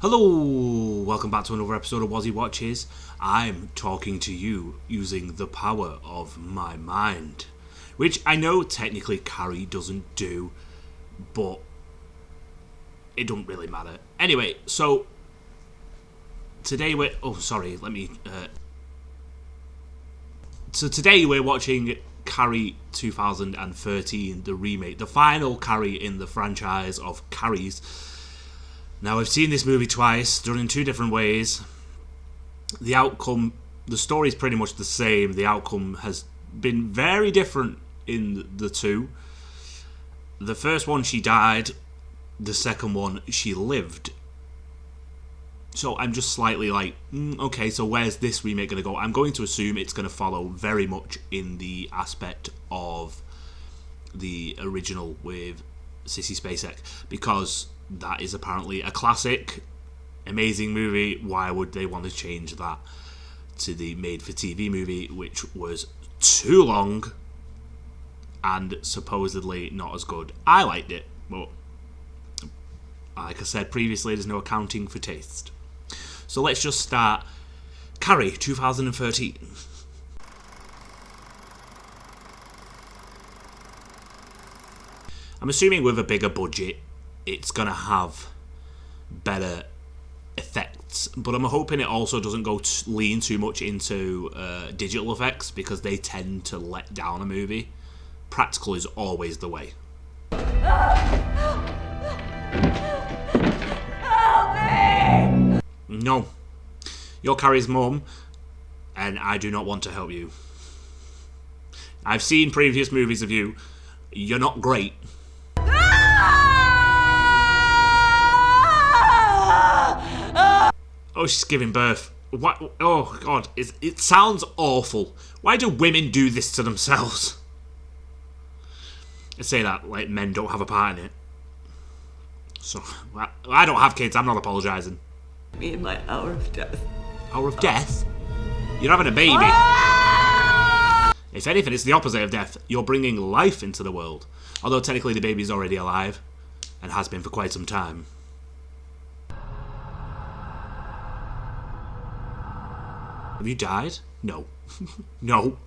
Hello, welcome back to another episode of Wazzy Watches. I'm talking to you using the power of my mind, which I know technically Carrie doesn't do, but it don't really matter. Anyway, so today today we're watching Carrie 2013, the remake, the final Carrie in the franchise of Carries. Now, I've seen this movie twice, done in two different ways. The outcome, the story's pretty much the same. The outcome has been very different in the two. The first one, she died. The second one, she lived. So I'm just slightly like, okay, so where's this remake going to go? I'm going to assume it's going to follow very much in the aspect of the original with Sissy Spacek, because that is apparently a classic, amazing movie. Why would they want to change that to the made-for-TV movie, which was too long and supposedly not as good? I liked it, but like I said previously, there's no accounting for taste. So let's just start. Carrie, 2013. I'm assuming with a bigger budget, it's going to have better effects, but I'm hoping it also doesn't go lean too much into digital effects, because they tend to let down a movie. Practical is always the way. Help me! No. You're Carrie's mum, and I do not want to help you. I've seen previous movies of you. You're not great. Oh, she's giving birth. What? Oh, God. It sounds awful. Why do women do this to themselves? I say that like men don't have a part in it. So, I don't have kids. I'm not apologising. Me in my hour of death. Hour of death? You're having a baby. If anything, it's the opposite of death. You're bringing life into the world. Although technically the baby's already alive, and has been for quite some time. Have you died? No. No.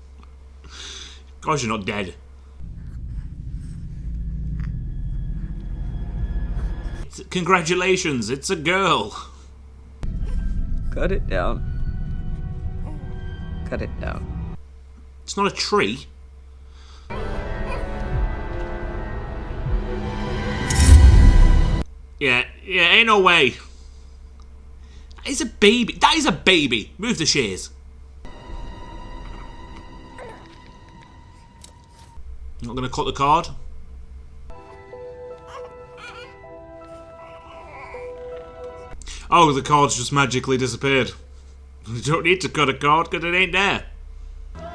Of course you're not dead. Congratulations, it's a girl. Cut it down. Cut it down. It's not a tree. Yeah, ain't no way. That is a baby. That is a baby. Move the shears. Not gonna cut the cord. Oh, the cord's just magically disappeared. You don't need to cut a cord because it ain't there.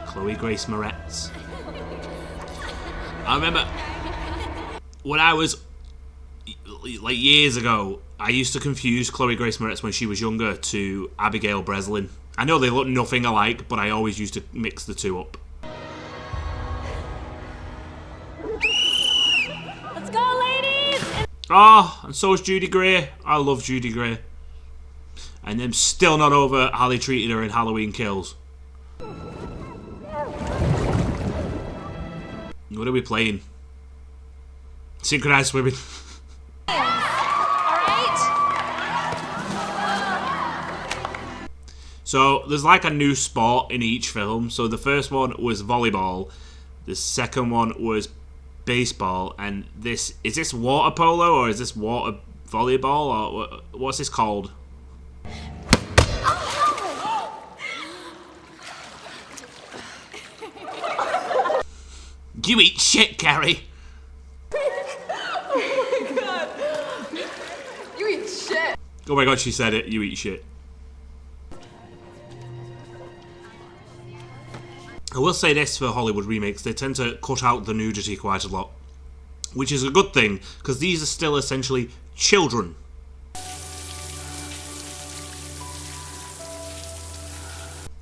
Chloe Grace Moretz. I remember when I was like years ago, I used to confuse Chloe Grace Moretz when she was younger to Abigail Breslin. I know they look nothing alike, but I always used to mix the two up. Let's go, ladies! Oh, and so is Judy Greer. I love Judy Greer. And I'm still not over how they treated her in Halloween Kills. What are we playing? Synchronized swimming. So there's like a new sport in each film. So the first one was volleyball, the second one was baseball, and is this water polo or is this water volleyball, or what's this called? You eat shit, Carrie. Oh my god. You eat shit. Oh my god, she said it. You eat shit. I will say this for Hollywood remakes, they tend to cut out the nudity quite a lot, which is a good thing, because these are still essentially children.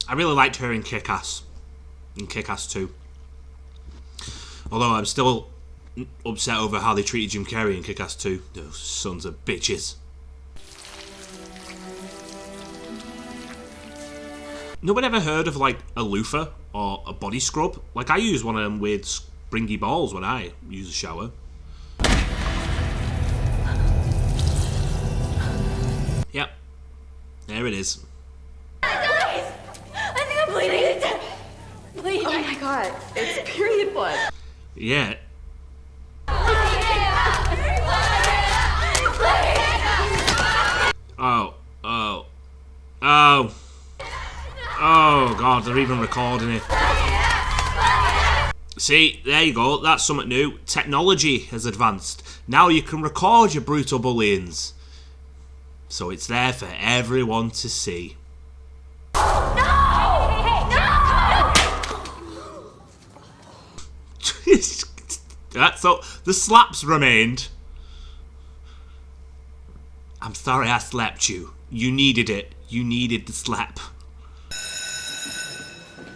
I really liked her in Kick-Ass, in Kick-Ass 2. Although I'm still upset over how they treated Jim Carrey in Kick-Ass 2. Those sons of bitches. Nobody ever heard of like a loofah or a body scrub? Like I use one of them with springy balls when I use a shower. Yep. There it is. Guys! I think I'm bleeding. Bleeding. Oh my god. It's period blood. Yeah. Oh. Oh god, they're even recording it. See, there you go, that's something new. Technology has advanced. Now you can record your brutal bullyings. So it's there for everyone to see. So the slaps remained. I'm sorry I slapped you. You needed it. You needed the slap.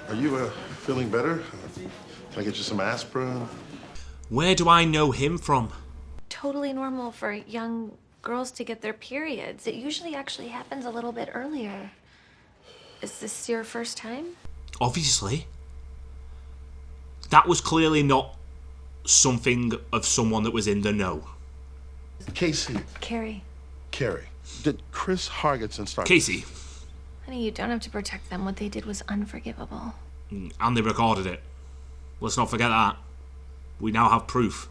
Are you feeling better? Can I get you some aspirin? Where do I know him from? Totally normal for young girls to get their periods. It usually actually happens a little bit earlier. Is this your first time? Obviously. That was clearly not something of someone that was in the know. Casey. Carrie. Carrie. Did Chris Hargetson start? Casey. Honey, you don't have to protect them. What they did was unforgivable. And they recorded it. Let's not forget that. We now have proof.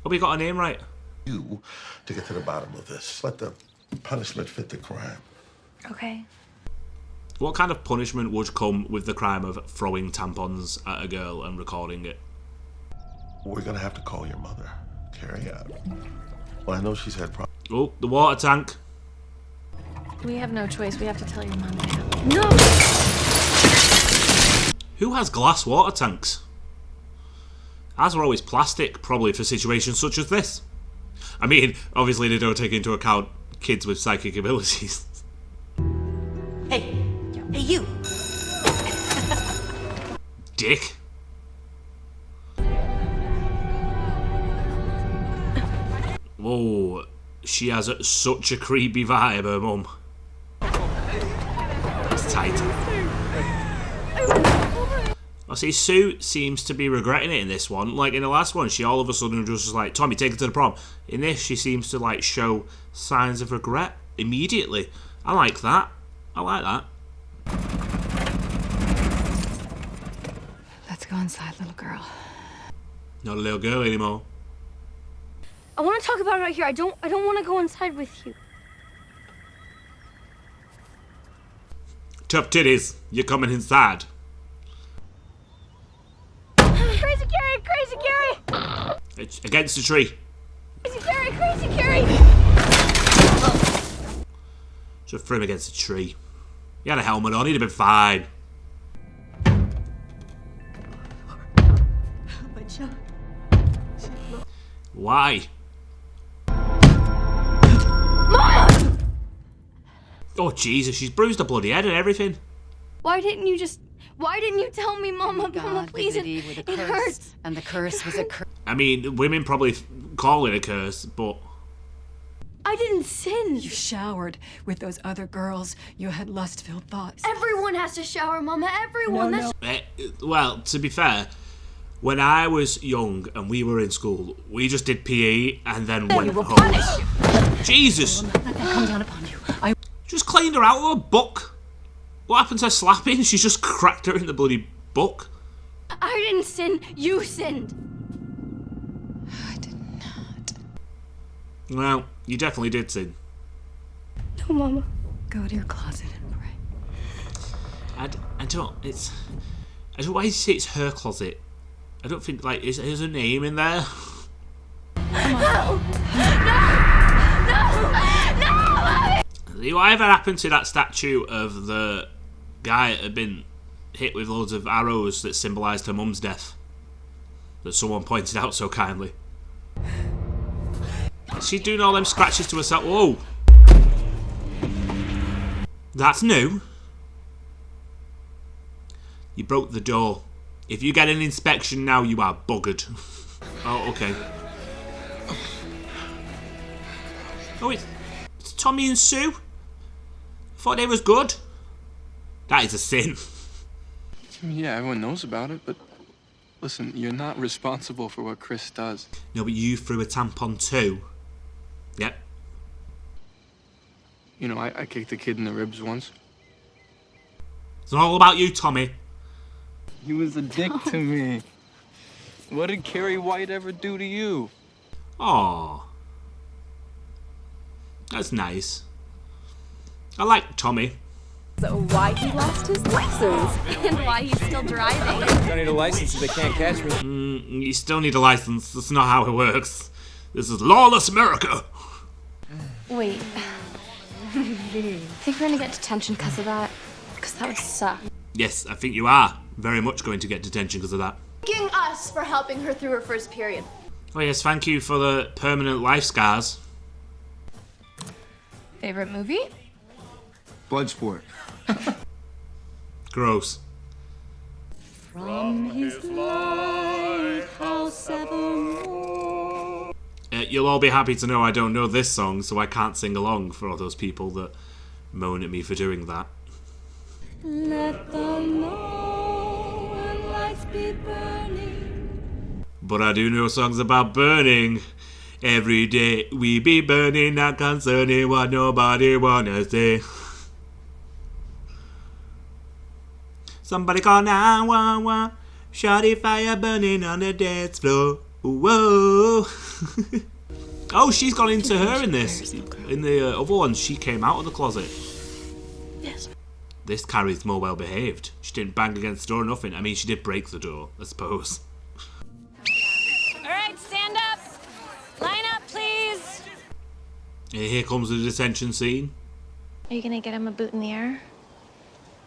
Hope you got a name right. You to get to the bottom of this. Let the punishment fit the crime. Okay. What kind of punishment would come with the crime of throwing tampons at a girl and recording it? We're gonna have to call your mother, Carrie. Well, I know she's had problems. Oh, the water tank. We have no choice. We have to tell your mom now. No! Who has glass water tanks? Ours were always plastic, probably for situations such as this. I mean, obviously they don't take into account kids with psychic abilities. Hey, you. Dick. Whoa, she has such a creepy vibe, her mum. That's tight. I see Sue seems to be regretting it in this one. Like in the last one, she all of a sudden was just like, Tommy, take her to the prom. In this, she seems to like show signs of regret immediately. I like that. I like that. Let's go inside, little girl. Not a little girl anymore. I want to talk about it right here. I don't want to go inside with you. Tough titties, you're coming inside. Crazy Carrie! Crazy Carrie! It's against the tree. Crazy Carrie! Crazy Carrie! Just threw him against a tree. He had a helmet on, he'd have been fine. Why? Mom! Oh Jesus, she's bruised her bloody head and everything. Why didn't you tell me, Mama? Mama, God please, visited with a it curse, hurts. and the curse was a curse. I mean, women probably call it a curse, but... I didn't sin. You showered with those other girls. You had lust-filled thoughts. Everyone has to shower, Mama. Everyone. No, Well, to be fair, when I was young and we were in school, we just did PE and then went home. Jesus! Let that come down upon you. I Just cleaned her out of a book. What happened to her slapping? She just cracked her in the bloody book. I didn't sin. You sinned. did not. Well, you definitely did sin. No, Mama. Go to your closet and pray. I don't know why you say it's her closet. I don't think, like, is her name in there? No! Whatever happened to that statue of the guy that had been hit with loads of arrows that symbolised her mum's death? That someone pointed out so kindly. She's doing all them scratches to herself. Whoa! That's new. You broke the door. If you get an inspection now, you are buggered. Oh, okay. Oh, it's Tommy and Sue? Thought they was good. That is a sin. Yeah, everyone knows about it, but listen, you're not responsible for what Chris does. No, but you threw a tampon too. Yep. You know, I kicked the kid in the ribs once. It's not all about you, Tommy. He was a dick to me. What did Carrie White ever do to you? Aww. That's nice. I like Tommy. Why he lost his license and why he's still driving. Don't need a license if they can't catch me. You still need a license. That's not how it works. This is lawless America. Wait. Think we're gonna get detention because of that? Because that would suck. Yes, I think you are very much going to get detention because of that. Thanking us for helping her through her first period. Oh yes, thank you for the permanent life scars. Favorite movie? Bloodsport. Gross. From his lighthouse evermore. You'll all be happy to know I don't know this song, so I can't sing along for all those people that moan at me for doing that. Let the lone lights be burning. But I do know songs about burning. Every day we be burning, not concerning what nobody wanna say. Somebody call 911. Shawty fire burning on the dance floor. Whoa. Oh, she's gone into her in this. In the other one, she came out of the closet. Yes. This Carrie's more well behaved. She didn't bang against the door or nothing. I mean, she did break the door, I suppose. Alright, stand up. Line up, please. And here comes the detention scene. Are you gonna get him a boot in the air?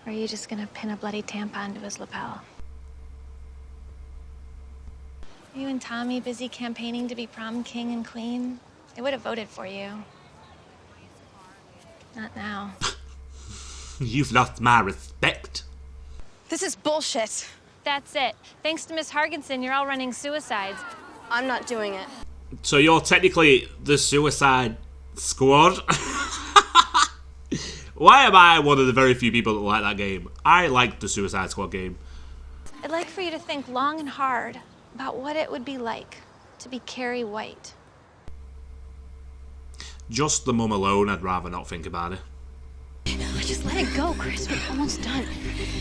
Or are you just gonna pin a bloody tampon to his lapel? Are you and Tommy busy campaigning to be prom king and queen? They would have voted for you. Not now. You've lost my respect. This is bullshit. That's it. Thanks to Miss Hargensen, you're all running suicides. I'm not doing it. So you're technically the Suicide Squad? Why am I one of the very few people that like that game? I like the Suicide Squad game. I'd like for you to think long and hard about what it would be like to be Carrie White. Just the mum alone, I'd rather not think about it. Just let it go, Chris. We're almost done.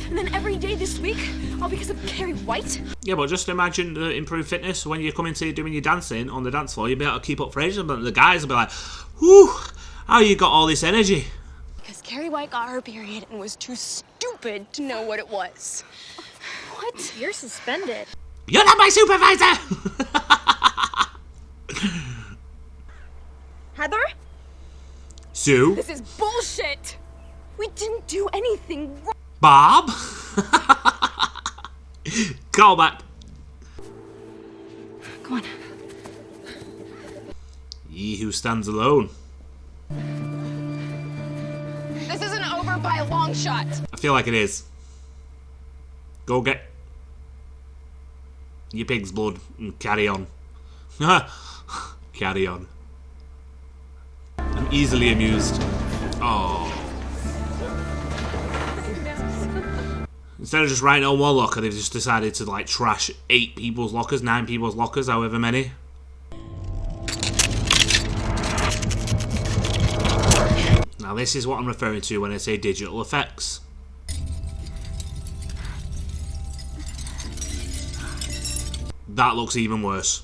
And then every day this week, all because of Carrie White? Yeah, but just imagine the improved fitness when you come into doing your dancing on the dance floor. You'll be able to keep up for ages, but the guys will be like, whew, how you got all this energy? Because Carrie White got her period and was too stupid to know what it was. What? You're suspended. You're not my supervisor! Heather? Sue? This is bullshit. We didn't do anything wrong. Bob? Call back. Go on. Ye who stands alone. This isn't over by a long shot. I feel like it is. Go get your pig's blood and carry on. Carry on. I'm easily amused. Oh. Instead of just writing on one locker, they've just decided to like trash 8 people's lockers, 9 people's lockers, however many. Now this is what I'm referring to when I say digital effects. That looks even worse.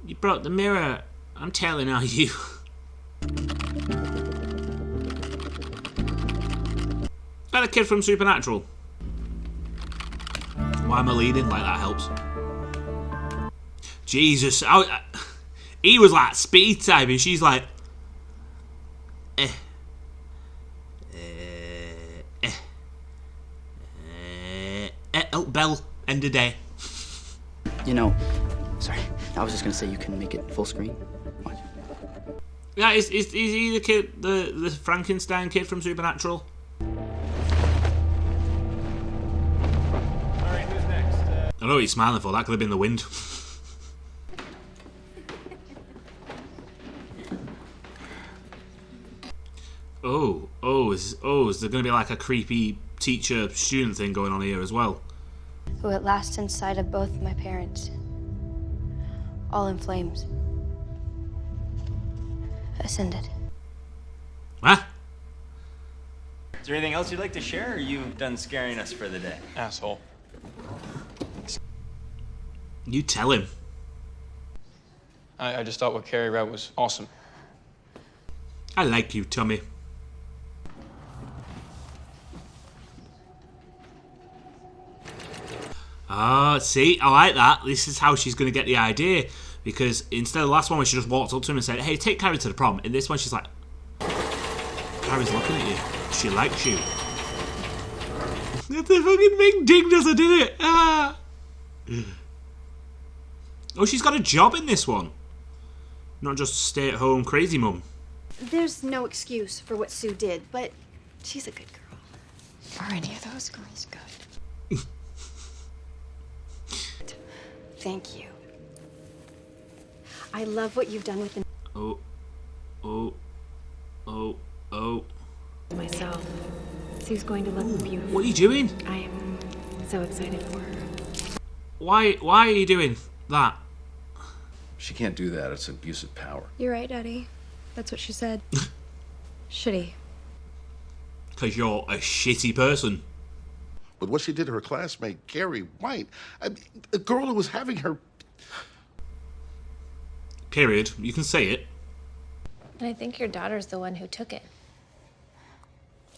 You broke the mirror. I'm telling on you. Is that a kid from Supernatural? Why am I leading? Like that helps. Jesus. He was like speed typing. She's like... oh, bell. End of day. You know... Sorry. I was just gonna say you can make it full screen. Watch. Yeah, is he the kid, the Frankenstein kid from Supernatural? Alright, who's next? I know what you're smiling for, that could have been the wind. is there going to be like a creepy teacher-student thing going on here as well? Who at last inside of both my parents, all in flames, ascended. Huh? Is there anything else you'd like to share, or are you done scaring us for the day? Asshole. You tell him. I just thought what Carrie read was awesome. I like you, Tommy. See, I like that. This is how she's going to get the idea. Because instead of the last one where she just walked up to him and said, hey, take Carrie to the prom. In this one, she's like, Carrie's looking at you. She likes you. That's a fucking big ding, doesn't it? Ah. Oh, she's got a job in this one. Not just stay-at-home crazy mum. There's no excuse for what Sue did, but she's a good girl. Are any of those girls good? Thank you. I love what you've done with the Myself. Sue's going to look beautiful. What are you doing? I am so excited for her. Why are you doing that? She can't do that. It's abuse of power. You're right, Daddy. That's what she said. Shitty. Because you're a shitty person. But what she did to her classmate, Carrie White, I mean, a girl who was having her... Period. You can say it. And I think your daughter's the one who took it.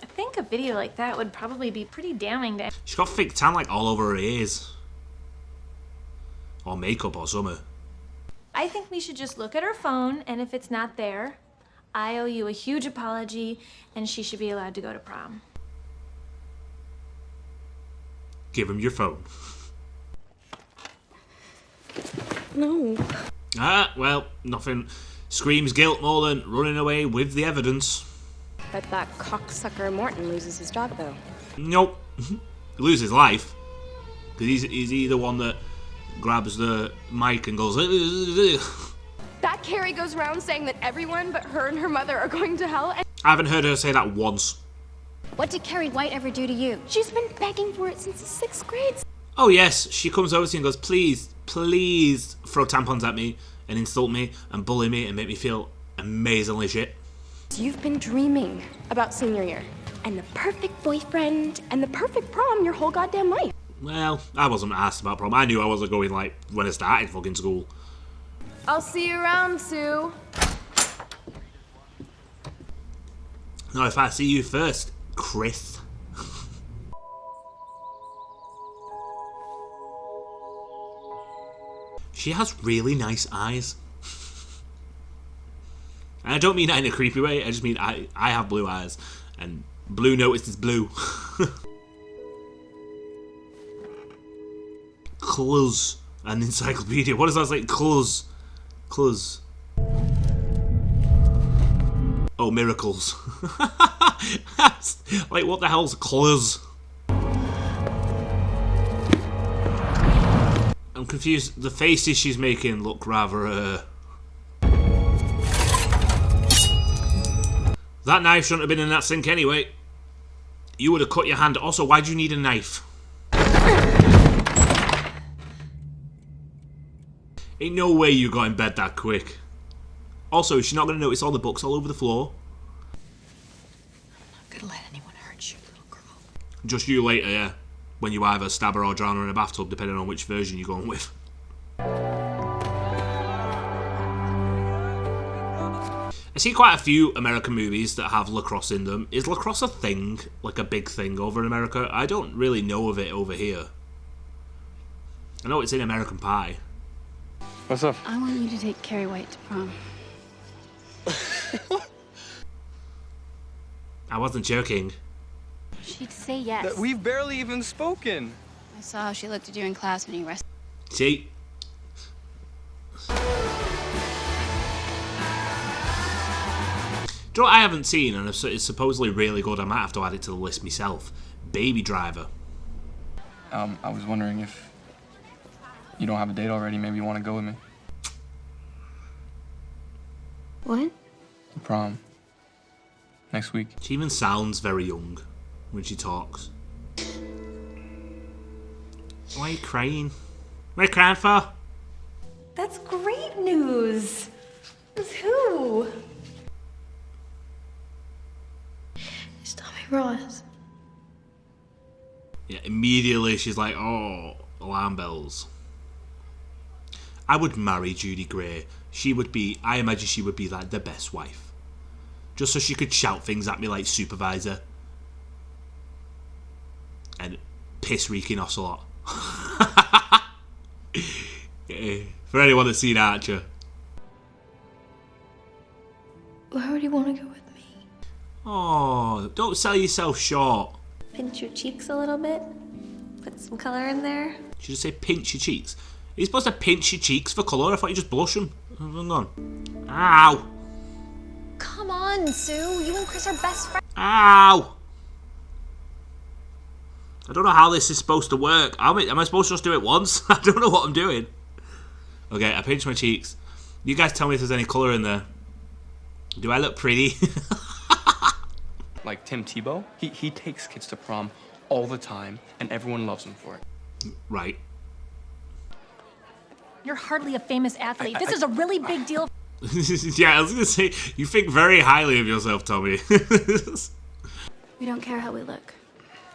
I think a video like that would probably be pretty damning to... She's got fake tan like all over her ears. Or makeup or something. I think we should just look at her phone, and if it's not there, I owe you a huge apology, and she should be allowed to go to prom. Give him your phone. No. Well, nothing screams guilt more than running away with the evidence. Bet that cocksucker Morton loses his job, though. Nope. He loses his life. Because he's he the one that grabs the mic and goes... That Carrie goes around saying that everyone but her and her mother are going to hell, and... I haven't heard her say that once. What did Carrie White ever do to you? She's been begging for it since the 6th grade. Oh yes, she comes over to you and goes, please throw tampons at me and insult me and bully me and make me feel amazingly shit. You've been dreaming about senior year and the perfect boyfriend and the perfect prom your whole goddamn life. Well, I wasn't asked about prom. I knew I wasn't going like when I started fucking school. I'll see you around, Sue. No, if I see you first, Chris. She has really nice eyes. And I don't mean that in a creepy way, I just mean I have blue eyes. And blue notices blue. Cluz. An encyclopedia. What does that say? Cluz. Cluz. Oh, miracles. Like, what the hell's Cluz? I'm confused. The faces she's making look rather, That knife shouldn't have been in that sink anyway. You would have cut your hand. Also, why do you need a knife? Ain't no way you got in bed that quick. Also, she's not going to notice all the books all over the floor. I'm not gonna let anyone hurt you, little girl. Just you later, yeah. When you either stab her or drown her in a bathtub, depending on which version you're going with. I see quite a few American movies that have lacrosse in them. Is lacrosse a thing? Like a big thing over in America? I don't really know of it over here. I know it's in American Pie. What's up? I want you to take Carrie White to prom. I wasn't joking. She'd say yes. We've barely even spoken. I saw how she looked at you in class when you rested. See? Do you know what I haven't seen and it's supposedly really good? I might have to add it to the list myself. Baby Driver. I was wondering if you don't have a date already, maybe you want to go with me. What? The prom. next week. She even sounds very young when she talks. Why are you crying? What are you crying for? That's great news. With who? It's Tommy Ross. Yeah, immediately she's like, oh, alarm bells. I would marry Judy Gray. I imagine she would be like the best wife. Just so she could shout things at me like Supervisor. And piss reeking ocelot. Yeah, for anyone that's seen Archer. Where would you want to go with me? Oh, don't sell yourself short. Pinch your cheeks a little bit. Put some color in there. Did you just say pinch your cheeks? Are you supposed to pinch your cheeks for colour? I thought you just blush them. Hang on. Ow! Come on, Sue. You and Chris are best friends. Ow! I don't know how this is supposed to work. Am I supposed to just do it once? I don't know what I'm doing. Okay, I pinch my cheeks. You guys tell me if there's any colour in there. Do I look pretty? Like Tim Tebow, he takes kids to prom all the time, and everyone loves him for it. Right. You're hardly a famous athlete. This is a really big deal. Yeah, I was going to say, you think very highly of yourself, Tommy. We don't care how we look,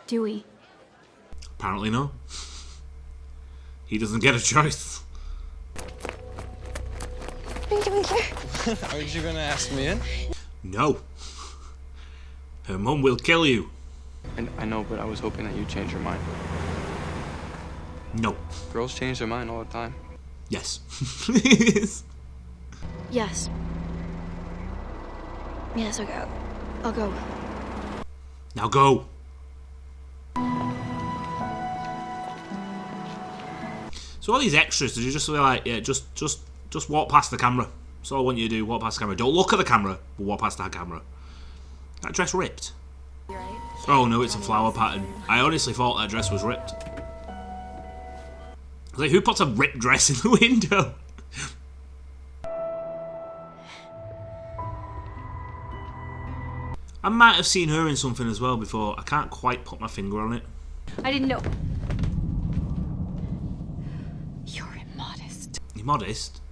do we? Apparently no. He doesn't get a choice. What are you doing here? Aren't you gonna ask me in? No. Her mum will kill you. And I know, but I was hoping that you'd change your mind. No. Girls change their mind all the time. Yes. Yes. Yes, I'll go. Now go. So all these extras, did you just like, yeah, just walk past the camera? That's all I want you to do. Walk past the camera. Don't look at the camera, but walk past that camera. That dress ripped. Oh no, it's a flower pattern. I honestly thought that dress was ripped. I was like, who puts a ripped dress in the window? I might have seen her in something as well before. I can't quite put my finger on it. I didn't know. You're immodest. Immodest?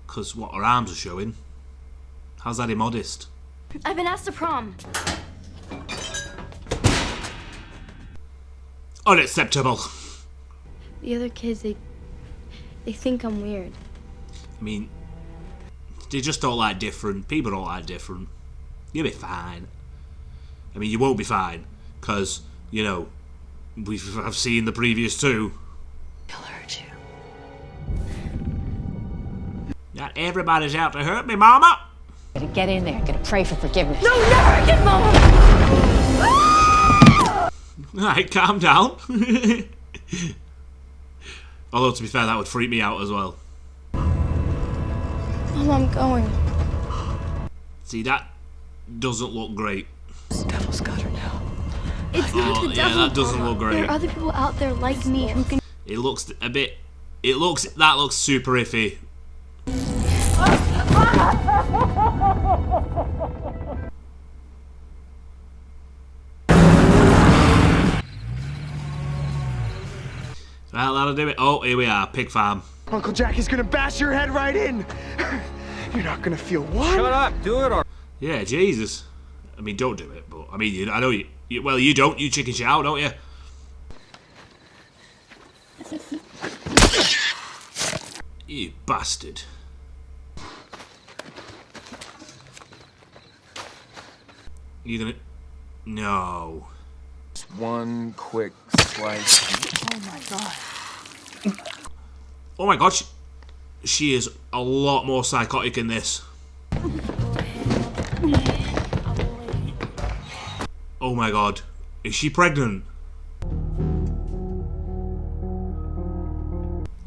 Because what, her arms are showing? How's that immodest? I've been asked to prom. Unacceptable. The other kids, they think I'm weird. I mean, they just don't like different. People don't like different. You'll be fine. I mean, you won't be fine, because, you know, I've seen the previous two. He'll hurt you. Not everybody's out to hurt me, Mama. Gonna get in there. Gonna pray for forgiveness. No, never again, Mama! Alright, calm down. Although, to be fair, that would freak me out as well. Mom, I'm going. See, that doesn't look great. The devil's got her now. It's not the devil, yeah, that doesn't Mama. look great. There are other people out there like me who can... It looks a bit... That looks super iffy. Well, that'll do it. Oh, here we are, pig farm. Uncle Jackie's gonna bash your head right in. You're not gonna feel one. Shut up, do it or... Yeah, Jesus. I mean, don't do it, but I mean, I know you well, you don't. You chicken shit out, don't you? You bastard. You gonna... No. Just one quick slice. Oh my god. Oh my god, she is a lot more psychotic in this. Oh my god. Is she pregnant?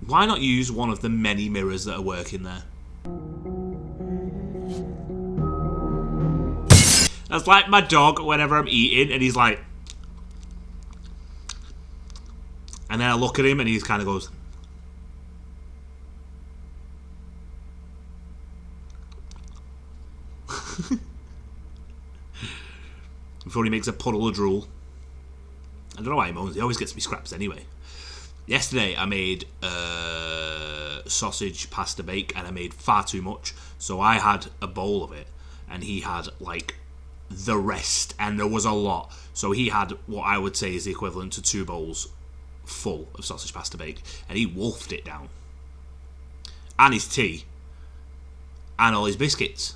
Why not use one of the many mirrors that are working there? That's like my dog whenever I'm eating and he's like... And then I look at him and he kind of goes... before he makes a puddle of drool. I don't know why he moans. He always gets me scraps anyway. Yesterday I made sausage pasta bake, and I made far too much, so I had a bowl of it and he had like the rest, and there was a lot. So he had what I would say is the equivalent to 2 bowls full of sausage pasta bake, and he wolfed it down, and his tea and all his biscuits.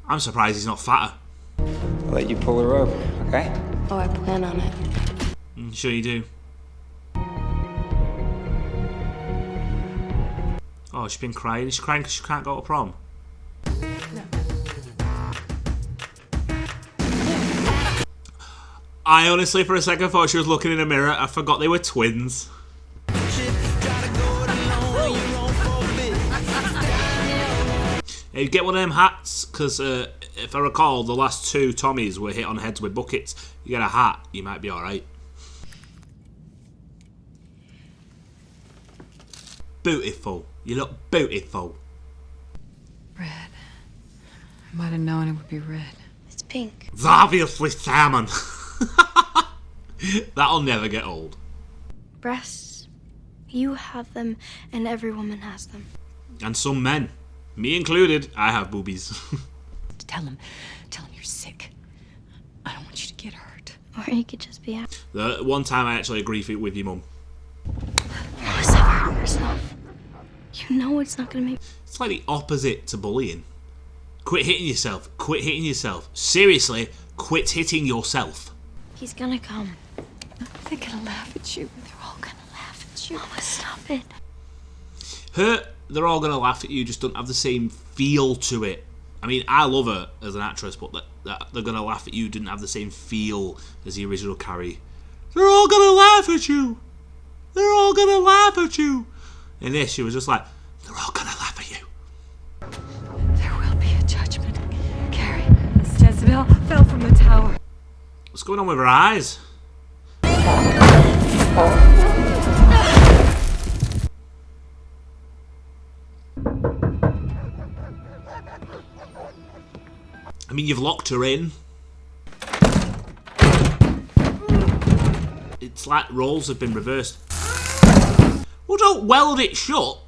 I'm surprised he's not fatter. I'll let you pull her over, okay? Oh, I plan on it. Sure you do. Oh, she's been crying. Is she crying because she can't go to prom? No. I honestly, for a second, thought she was looking in a mirror. I forgot they were twins. Hey, get one of them hats, because if I recall, the last 2 Tommies were hit on heads with buckets. You get a hat, you might be alright. Beautiful. You look beautiful. Red. I might have known it would be red. It's pink. It's obviously salmon. That'll never get old. Breasts. You have them, and every woman has them. And some men. Me included. I have boobies. Tell him you're sick. I don't want you to get hurt. Or you could just be happy. The one time I actually agree with your mum. Melissa hurt herself. You know it's not gonna make... It's like the opposite to bullying. Quit hitting yourself. Quit hitting yourself. Seriously, quit hitting yourself. He's gonna come. They're gonna laugh at you. They're all gonna laugh at you. Mama, stop it. They're all gonna laugh at you, just don't have the same feel to it. I mean, I love her as an actress, but they're gonna laugh at you didn't have the same feel as the original Carrie. They're all gonna laugh at you. They're all gonna laugh at you. In this, she was just like, they're all gonna laugh at you. There will be a judgment. Carrie, Miss Jezebel fell from the tower. What's going on with her eyes? I mean, you've locked her in. It's like roles have been reversed. Well, don't weld it shut.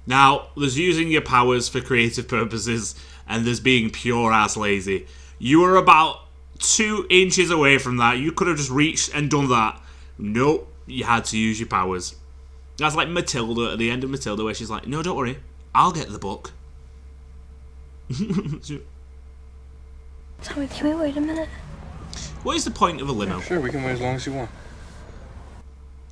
Now, there's using your powers for creative purposes, and there's being pure ass lazy. You were about 2 inches away from that. You could have just reached and done that. Nope, you had to use your powers. That's like Matilda at the end of Matilda, where she's like, no, don't worry, I'll get the book. Tommy, can we wait a minute? What is the point of a limo? Sure, we can wait as long as you want.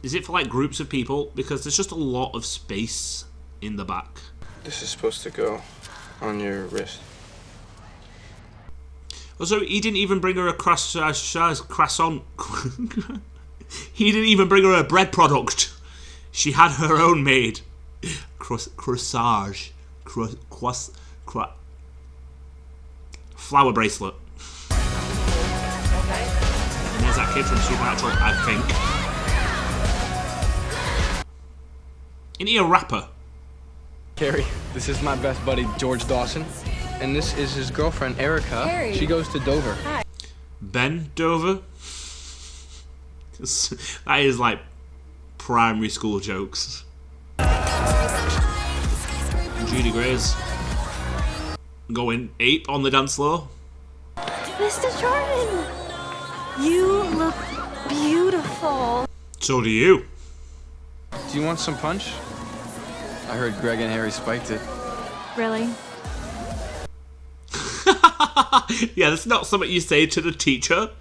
Is it for like groups of people? Because there's just a lot of space in the back. This is supposed to go on your wrist. Also, he didn't even bring her a croissant. He didn't even bring her a bread product. She had her own made. Corsage. Flower bracelet. And there's that kid from Supernatural, I think. Isn't he a rapper? Carrie, this is my best buddy, George Dawson. And this is his girlfriend, Erica. Carrie. She goes to Dover. Hi. Ben Dover? That is like primary school jokes. Judy Gray's going ape on the dance floor. Mr. Jordan! You look beautiful. So do you. Do you want some punch? I heard Greg and Harry spiked it. Really? Yeah, that's not something you say to the teacher.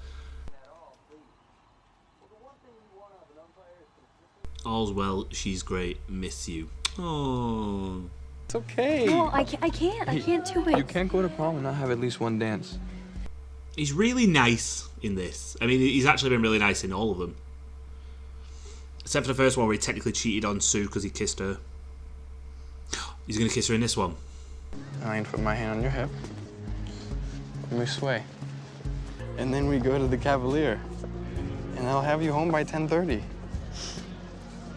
All's well, she's great, miss you. Oh. It's okay. No, I can't do it. You can't go to prom and not have at least one dance. He's really nice in this. I mean, he's actually been really nice in all of them. Except for the first one where he technically cheated on Sue because he kissed her. He's going to kiss her in this one. I ain't put my hand on your hip. And we sway. And then we go to the Cavalier. And I'll have you home by 10:30.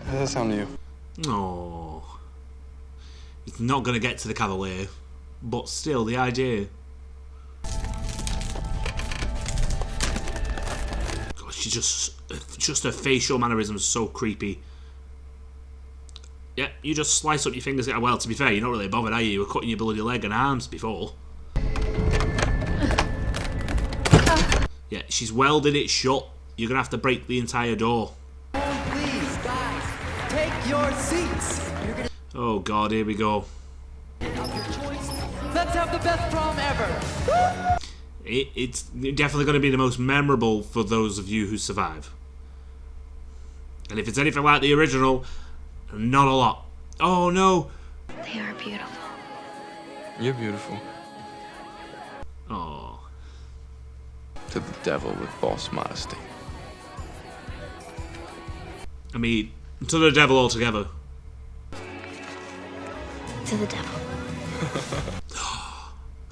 How does that sound to you? Oh. He's not going to get to the Cavalier. But still, the idea. God, she just her facial mannerisms are so creepy. Yeah, you just slice up your fingers. Well, to be fair, you're not really bothered, are you? You were cutting your bloody leg and arms before. Yeah, she's welded it shut. You're gonna have to break the entire door. Please, guys, take your seats. Oh God, here we go. Let's have the best prom ever. It's definitely going to be the most memorable for those of you who survive. And if it's anything like the original, not a lot. Oh no. They are beautiful. You're beautiful. Oh. To the devil with false modesty. I mean, to the devil altogether. To the devil.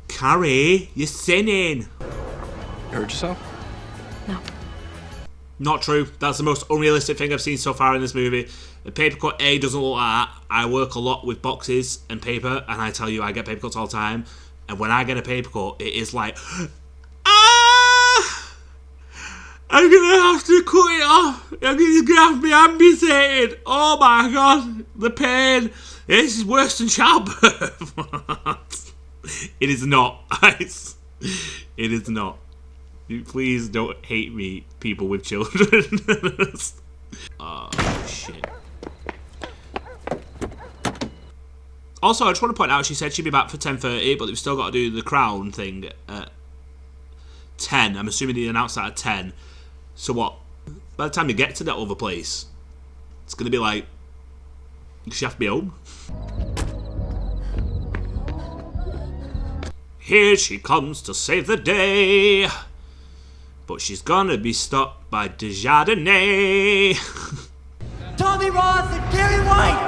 Carrie, you're sinning. You hurt yourself? No. Not true. That's the most unrealistic thing I've seen so far in this movie. The paper cut A doesn't look like that. I work a lot with boxes and paper, and I tell you, I get paper cuts all the time. And when I get a paper cut, it is like, ah! I'm gonna have to cut it off. I'm gonna have to be amputated. Oh my God, the pain. This is worse than childbirth. It is not, guys. It is not. Please don't hate me, people with children. Oh, shit. Also, I just want to point out, she said she'd be back for 10:30, but they've still got to do the crown thing at 10. I'm assuming they announced that at 10. So what? By the time you get to that other place, it's going to be like, she have to be home. Here she comes to save the day. But she's gonna be stopped by Desjardins. Tommy Ross and Carrie White.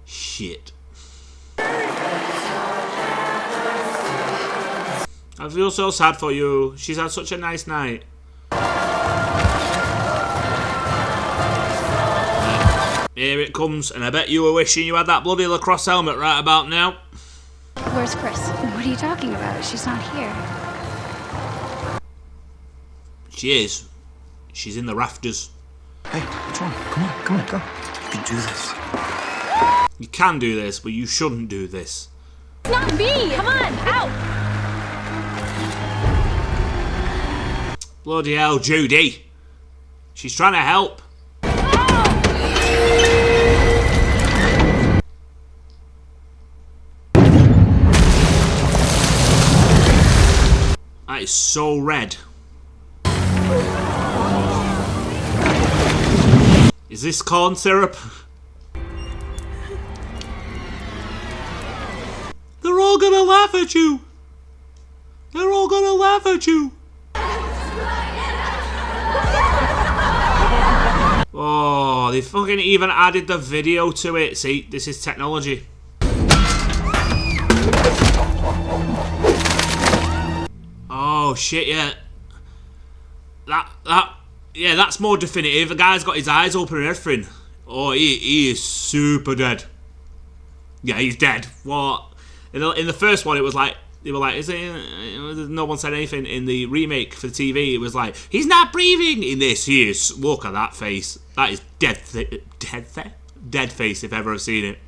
Shit. I feel so sad for you. She's had such a nice night. Here it comes, and I bet you were wishing you had that bloody lacrosse helmet right about now. Where's Chris? What are you talking about? She's not here. She is. She's in the rafters. Hey, what's wrong? Come on, go. You can do this. You can do this, but you shouldn't do this. Not me! Come on, out! Bloody hell, Judy. She's trying to help. That is so red. Is this corn syrup? They're all gonna laugh at you. They're all gonna laugh at you. Oh, they fucking even added the video to it. See, this is technology. Oh shit, yeah. Yeah, that's more definitive. The guy's got his eyes open and everything. Oh, he is super dead. Yeah, he's dead. What? In the first one, it was like, they were like, is it? No one said anything. In the remake for the TV, it was like, he's not breathing. In this, he is. Look at that face. That is dead face if ever I've seen it.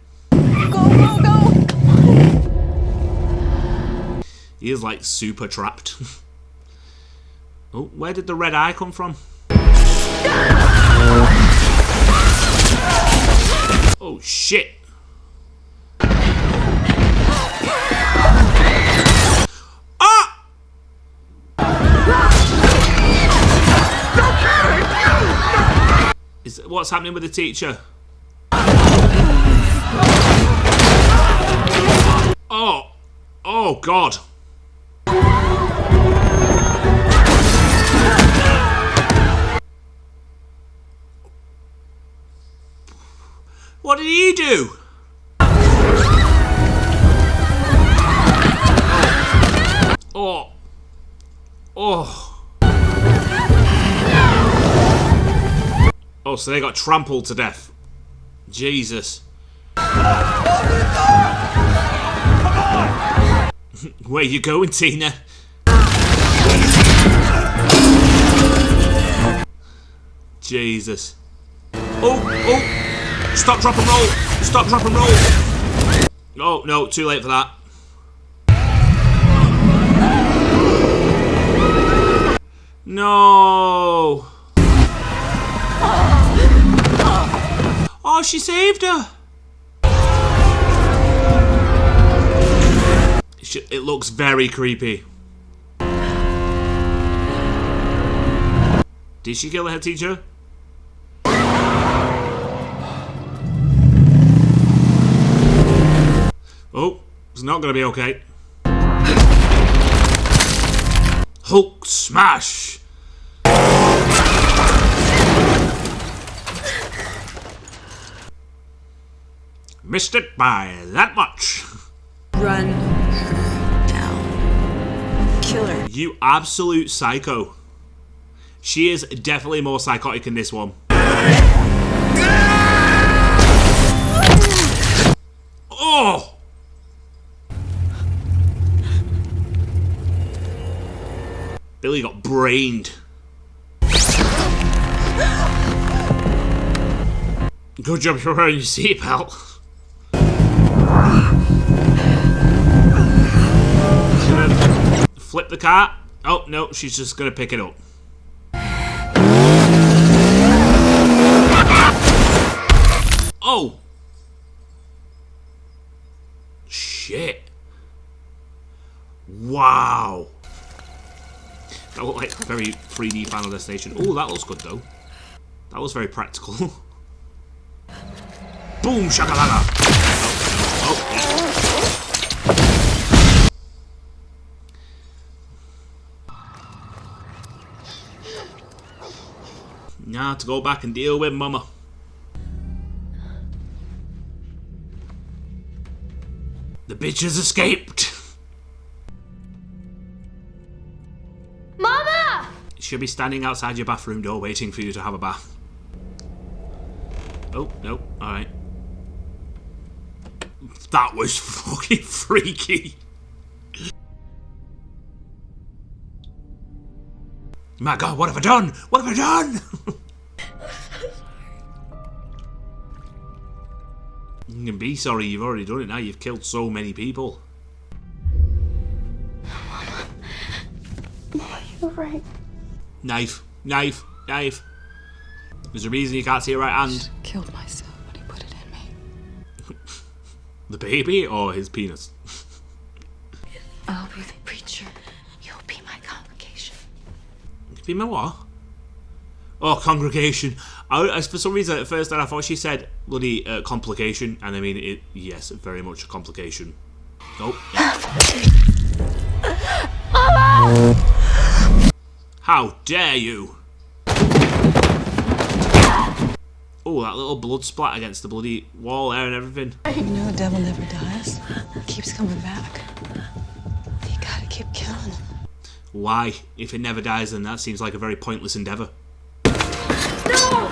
Go! He is like super trapped. Oh, where did the red eye come from? Oh shit. Ah! What's happening with the teacher? Oh God. What did he do? Oh, so they got trampled to death. Jesus. Where you going, Tina? Jesus. Oh! Stop, drop and roll! Stop, drop and roll! Oh, no, too late for that. No! Oh, she saved her! It looks very creepy. Did she kill the head teacher? Oh, it's not going to be okay. Hulk smash! Missed it by that much. Run her down. Kill her. You absolute psycho. She is definitely more psychotic in this one. Oh! Billy got brained. Good job you're wearing your seatbelt. Flip the car. Oh, no, she's just gonna pick it up. Oh! Shit. Wow. That looked like a very 3D Final Destination. Oh, that looks good though. That was very practical. Boom shakalaka! Oh, yeah. Now to go back and deal with Mama. The bitch has escaped. Mama! She'll be standing outside your bathroom door waiting for you to have a bath. Oh, no, alright. That was fucking freaky. My God, what have I done? What have I done? You can be sorry, you've already done it now. You've killed so many people. Mama, you're right. Knife, knife, knife. There's a reason you can't see her right hand. Killed myself when he put it in me. The baby or his penis? I'll be the preacher. You'll be my congregation. Be my what? Oh, congregation. For some reason, at first, I thought she said bloody complication, and I mean, yes, very much a complication. Oh. Mama! How dare you? Oh, that little blood splat against the bloody wall there and everything. You know the devil never dies. He keeps coming back. You gotta keep killing him. Why? If it never dies, then that seems like a very pointless endeavour. No!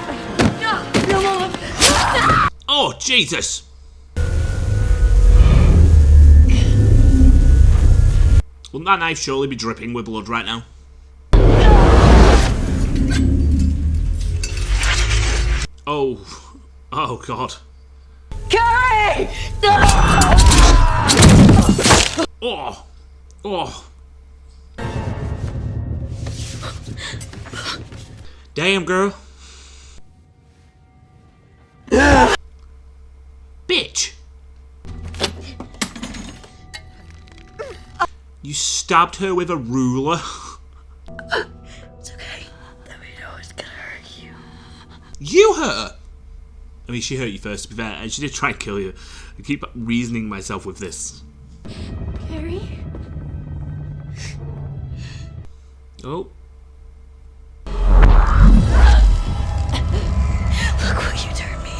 No! No, Mama! Oh, Jesus! Wouldn't that knife surely be dripping with blood right now? Oh. Oh, God. Carrie! Oh. Oh. Damn, girl. Bitch. You stabbed her with a ruler. It's okay. Then we know it's gonna hurt you. You hurt her. I mean, she hurt you first, to be fair, and she did try and kill you. I keep reasoning myself with this. Carrie? Oh. Look what you turned me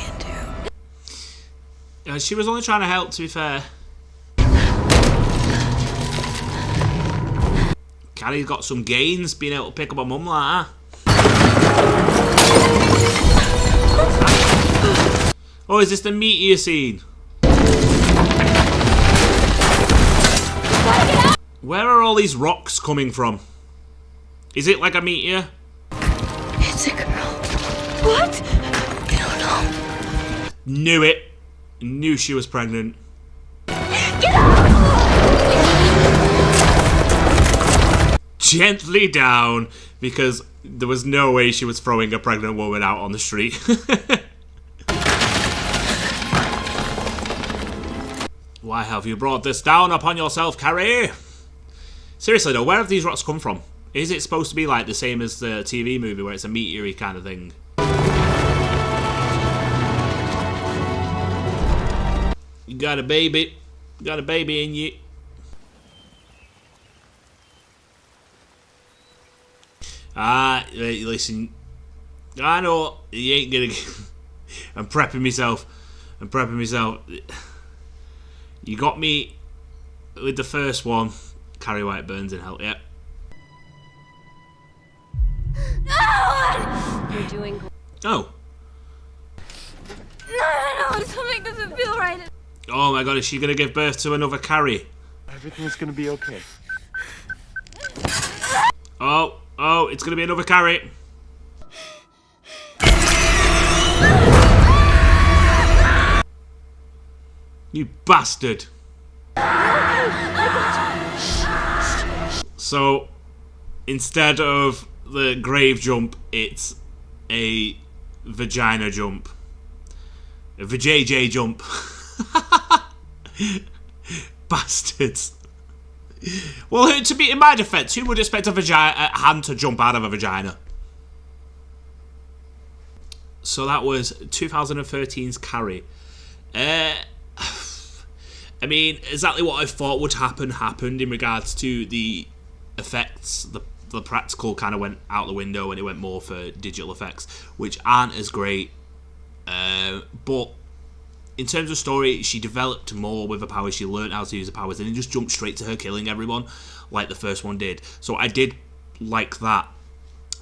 into. She was only trying to help, to be fair. Carrie's got some gains being able to pick up a mum like that. Oh, is this the meteor scene? Where are all these rocks coming from? Is it like a meteor? It's a girl. What? I don't know. Knew it. Knew she was pregnant. Get out! Gently down, because there was no way she was throwing a pregnant woman out on the street. Why have you brought this down upon yourself, Carrie? Seriously though, where have these rocks come from? Is it supposed to be like the same as the TV movie where it's a meteor-y kind of thing? You got a baby. You got a baby in you. Listen. I know you ain't gonna... I'm prepping myself. You got me with the first one. Carrie White burns in hell, yeah. No! You're doing... Oh. No, something doesn't feel right. Oh my god, is she gonna give birth to another Carrie? Everything's gonna be okay. Oh, it's gonna be another Carrie. You bastard. So, instead of the grave jump, it's a vagina jump. A vajayjay jump. Bastards. Well, to be in my defense, who would expect a hand to jump out of a vagina? So that was 2013's Carrie. I mean, exactly what I thought would happen happened in regards to the effects. The practical kind of went out the window and it went more for digital effects, which aren't as great. But in terms of story, she developed more with her powers. She learned how to use her powers, and it just jumped straight to her killing everyone, like the first one did. So I did like that.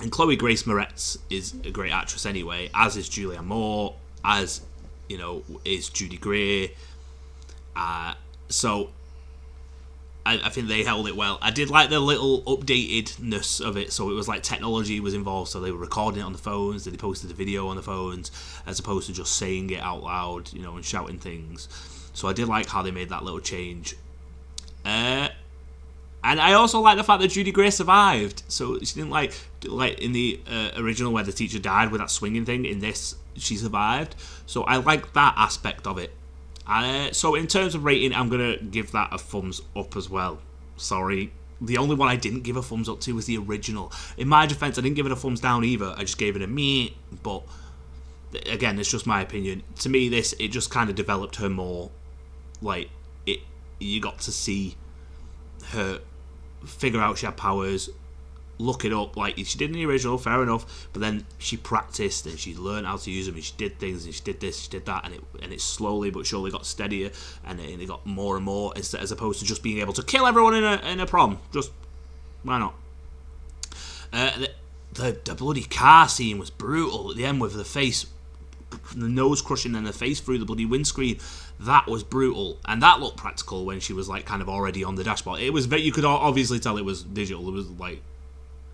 And Chloe Grace Moretz is a great actress anyway, as is Julianne Moore, as, you know, is Judy Greer. So I think they held it well. I did like the little updatedness of it, so it was like technology was involved, so they were recording it on the phones, they posted the video on the phones, as opposed to just saying it out loud, you know, and shouting things. So I did like how they made that little change. And I also like the fact that Judy Greer survived. So she didn't like in the original where the teacher died with that swinging thing. In this, she survived. So I like that aspect of it. So in terms of rating, I'm going to give that a thumbs up as well. Sorry. The only one I didn't give a thumbs up to was the original. In my defense, I didn't give it a thumbs down either. I just gave it a meh. But again, it's just my opinion. To me, it just kind of developed her more. Like, you got to see her figure out she had powers, look it up like she did in the original, fair enough, but then she practiced and she learned how to use them, and she did things, and she did this, she did that, and it slowly but surely got steadier, and it got more and more, as opposed to just being able to kill everyone in a prom. Just why not? The bloody car scene was brutal at the end with the face, the nose crushing and the face through the bloody windscreen. That was brutal, and that looked practical when she was like kind of already on the dashboard. It was you could obviously tell it was digital. It was like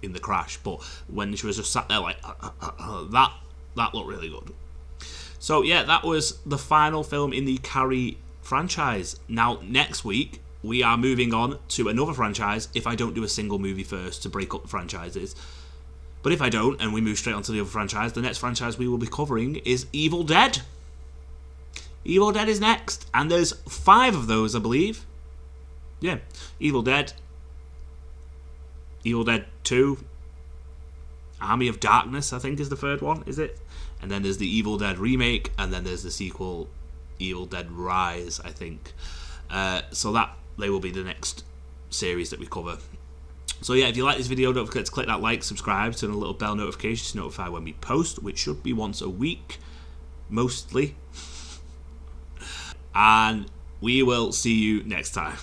in the crash, but when she was just sat there like that looked really good. So yeah, that was the final film in the Carrie franchise. Now next week we are moving on to another franchise if I don't do a single movie first to break up the franchises. But if I don't and we move straight on to the other franchise, the next franchise we will be covering is Evil Dead. Evil Dead is next, and there's 5 of those, I believe. Yeah, Evil Dead 2, Army of Darkness, I think is the third one, is it? And then there's the Evil Dead remake, and then there's the sequel, Evil Dead Rise, I think. So they will be the next series that we cover. So yeah, if you like this video, don't forget to click that like, subscribe, turn on a little bell notification to notify when we post, which should be once a week, mostly. And we will see you next time.